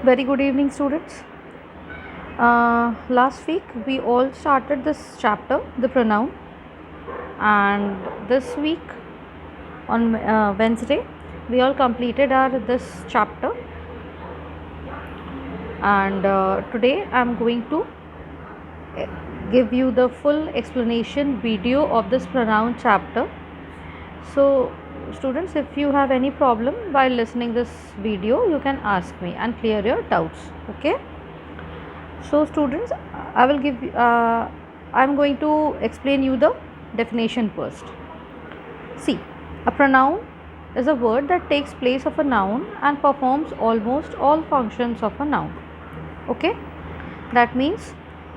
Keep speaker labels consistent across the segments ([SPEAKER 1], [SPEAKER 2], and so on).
[SPEAKER 1] Very good evening, students. Last week we all started this chapter, the pronoun, and this week on Wednesday we all completed our this chapter. And today I am going to uh, give you the full explanation video of this pronoun chapter. So, students, if you have any problem while listening this video, you can ask me and clear your doubts. Okay. So students, I am going to explain you the definition first. See, a pronoun is a word that takes place of a noun and performs almost all functions of a noun. Okay, that means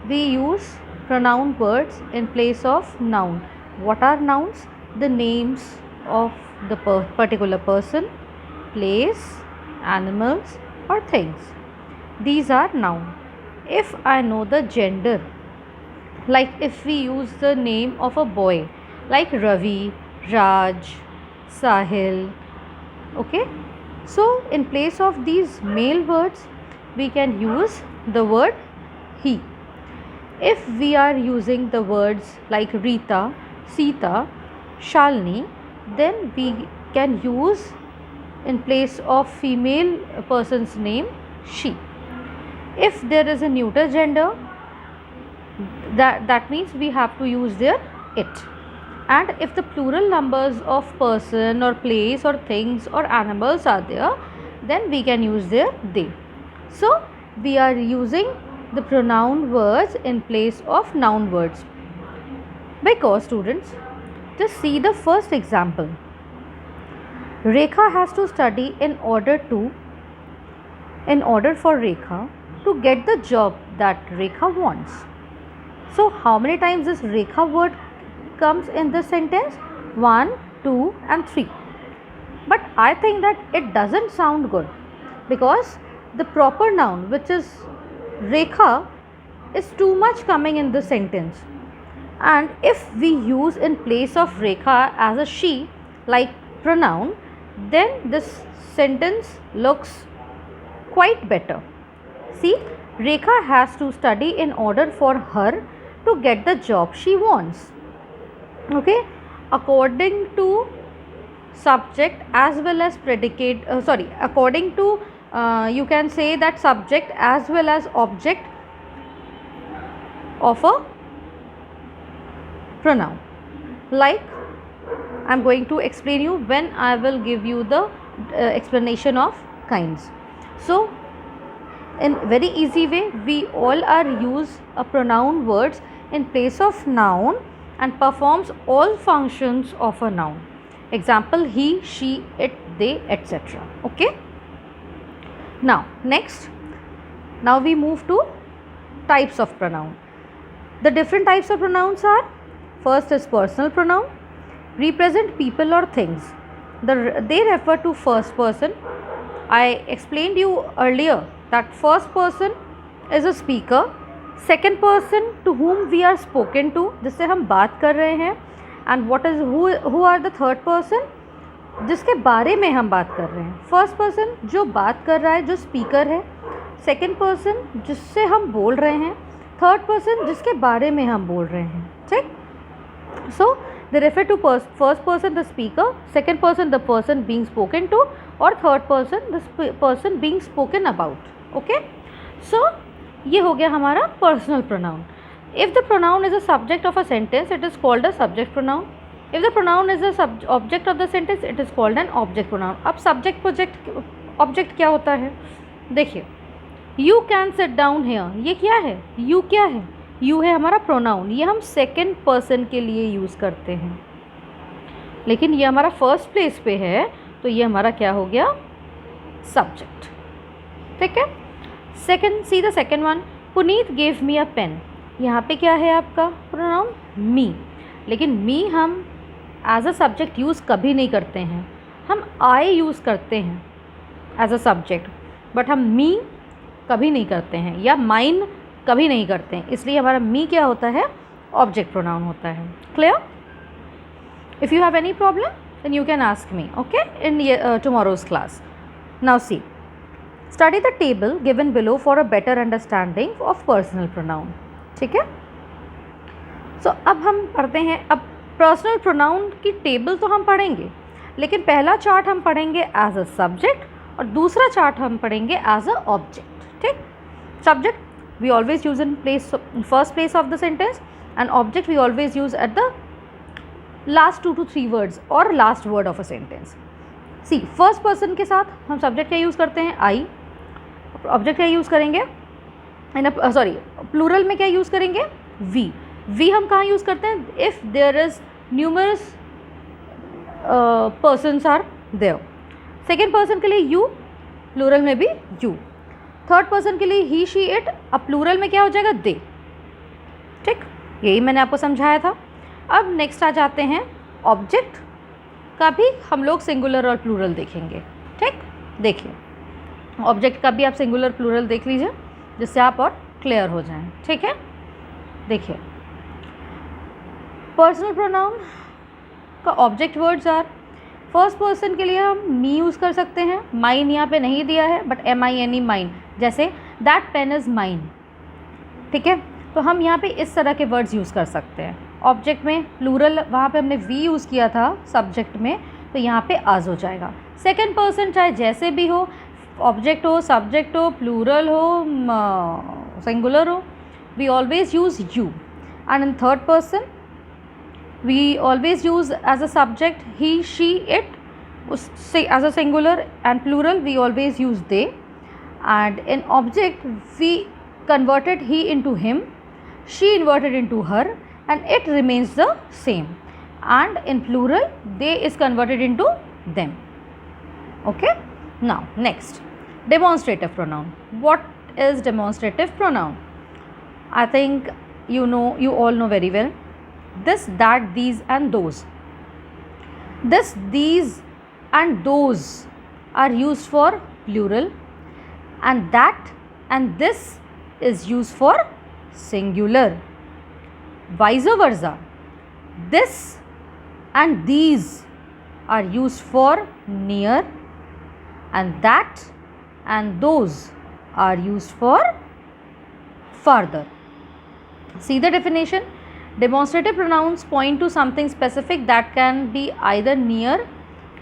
[SPEAKER 1] we use pronoun words in place of noun. What are nouns? The names of the particular person, place, animals or things. These are noun. If I know the gender, like if we use the name of a boy like Ravi, Raj, Sahil, okay, so in place of these male words we can use the word he. If we are using the words like Rita, Sita, Shalini, then we can use in place of female person's name she. If there is a neuter gender, that means we have to use their it. And if the plural numbers of person or place or things or animals are there, then we can use their they. So we are using the pronoun words in place of noun words. Because students, just see the first example. Rekha has to study in order for Rekha to get the job that Rekha wants. So how many times this Rekha word comes in this sentence? 1, 2 and 3. But I think that it doesn't sound good, because the proper noun, which is Rekha, is too much coming in this sentence. And if we use in place of Rekha as a she like pronoun, then this sentence looks quite better. See, Rekha has to study in order for her to get the job she wants. Okay, according to subject as well as predicate, according to you can say that subject as well as object of a pronoun. Like I am going to explain you when I will give you the explanation of kinds. So in very easy way, we all are use a pronoun words in place of noun and performs all functions of a noun. Example, he, she, it, they, etc. Okay. Now next, now we move to types of pronoun. The different types of pronouns are: first is personal pronoun, represent people or things. They refer to first person. I explained you earlier that first person is a speaker, second person to whom we are spoken to, जिससे हम बात कर रहे हैं, and who are the third person, जिसके बारे में हम बात कर रहे हैं. फर्स्ट पर्सन जो बात कर रहा है, जो स्पीकर है, सेकंड पर्सन जिससे हम बोल रहे हैं, थर्ड पर्सन जिसके बारे में हम बोल रहे हैं. ठीक. सो they refer to first person the speaker, second person the person being spoken to, or third person the person being spoken about. Okay, so ये हो गया हमारा personal pronoun. If the pronoun is a subject of a sentence, it is called a subject pronoun. If the pronoun is a object of the sentence, it is called an object pronoun. अब subject object क्या होता है? देखिए, you can sit down here, ये क्या है? You क्या है? यू है हमारा प्रोनाउन. ये हम सेकेंड पर्सन के लिए यूज़ करते हैं, लेकिन ये हमारा फर्स्ट प्लेस पे है, तो ये हमारा क्या हो गया? सब्जेक्ट. ठीक है. Second, see the second one. Puneet gave me a pen. यहाँ पे क्या है आपका प्रोनाउन? मी. लेकिन मी हम एज अ सब्जेक्ट यूज़ कभी नहीं करते हैं. हम आई यूज़ करते हैं एज अ सब्जेक्ट, बट हम मी कभी नहीं करते हैं, या माइन कभी नहीं करते हैं. इसलिए हमारा मी क्या होता है? ऑब्जेक्ट प्रोनाउन होता है. Clear? If you have any problem then you can ask me, okay, in tomorrow's class. Now see, study the table given below for a better understanding of personal pronoun. ठीक है, सो अब हम पढ़ते हैं। अब personal pronoun की table तो हम पढ़ेंगे, लेकिन पहला चार्ट हम पढ़ेंगे एज अ सब्जेक्ट और दूसरा चार्ट हम पढ़ेंगे एज अ ऑब्जेक्ट। ठीक, subject we always use in place first place of the sentence and object we always use at the last 2 to 3 words or last word of a sentence. See, first person के साथ हम subject क्या use करते हैं? I. Object क्या use करेंगे? Sorry, plural में क्या यूज़ करेंगे? वी। वी हम कहाँ यूज़ करते हैं? If there is numerous persons are there. Second person के लिए यू, प्लूरल में भी यू। थर्ड पर्सन के लिए ही, शी, इट, अब प्लूरल में क्या हो जाएगा? दे। ठीक, यही मैंने आपको समझाया था। अब नेक्स्ट आ जाते हैं ऑब्जेक्ट का भी हम लोग सिंगुलर और प्लूरल देखेंगे। ठीक, देखिए ऑब्जेक्ट का भी आप सिंगुलर प्लूरल देख लीजिए जिससे आप और क्लियर हो जाएं। ठीक है, देखिए पर्सनल प्रोनाउन का object words are, first person के लिए हम मी यूज़ कर सकते हैं। माइन यहाँ पे नहीं दिया है बट MINE, माइन, जैसे दैट पेन इज़ माइन। ठीक है, तो हम यहाँ पे इस तरह के वर्ड्स यूज़ कर सकते हैं। ऑब्जेक्ट में प्लूरल, वहाँ पे हमने वी यूज़ किया था सब्जेक्ट में, तो यहाँ पे आज हो जाएगा। सेकंड पर्सन चाहे जैसे भी हो, ऑब्जेक्ट हो, सब्जेक्ट हो, प्लूरल हो, सिंगुलर हो, we always use you. And in third person we always use as a subject he, she, it, उससे as a singular, and plural we always use they. And in object we converted he into him, she inverted into her, and it remains the same. And in plural they is converted into them. Okay, now next, demonstrative pronoun. What is demonstrative pronoun? I think you all know very well. This, that, these and those. This, these and those are used for plural, and that and this is used for singular. Vice versa, this and these are used for near, and that and those are used for farther. See the definition. Demonstrative pronouns point to something specific that can be either near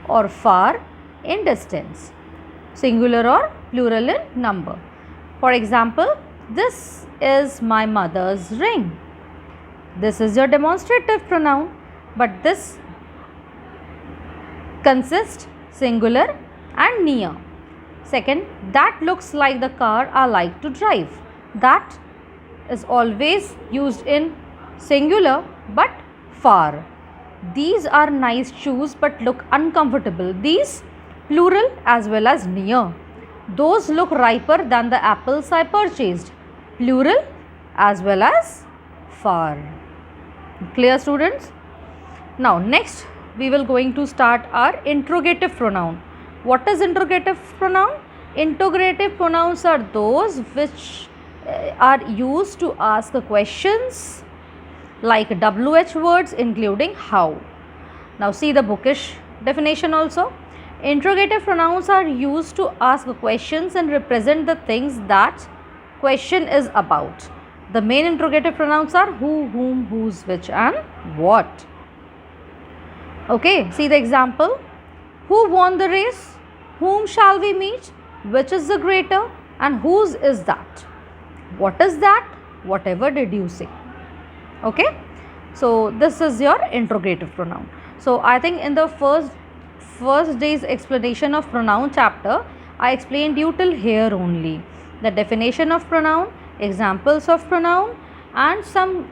[SPEAKER 1] or far in distance, singular or plural in number. For example, this is my mother's ring. This is your demonstrative pronoun, but this consists singular and near. Second, that looks like the car I like to drive. That is always used in singular but far. These are nice shoes but look uncomfortable. These, plural as well as near. Those look riper than the apples I purchased. Plural as well as far. Clear, students? Now next we will going to start our interrogative pronoun. What is interrogative pronoun? Interrogative pronouns are those which are used to ask questions like WH words including how. Now see the bookish definition also. Interrogative pronouns are used to ask questions and represent the things that question is about. The main interrogative pronouns are who, whom, whose, which and what. Okay, see the example. Who won the race? Whom shall we meet? Which is the greater? And whose is that? What is that? Whatever did you say? Okay, so this is your interrogative pronoun. So I think in the first day's explanation of pronoun chapter, I explained you till here only. The definition of pronoun, examples of pronoun, and some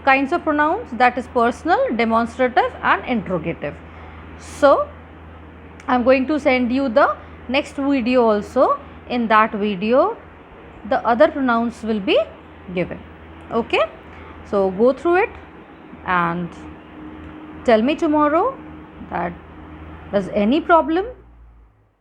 [SPEAKER 1] kinds of pronouns, that is personal, demonstrative and interrogative. So I am going to send you the next video also. In that video the other pronouns will be given. Okay, so go through it and tell me tomorrow that there's any problem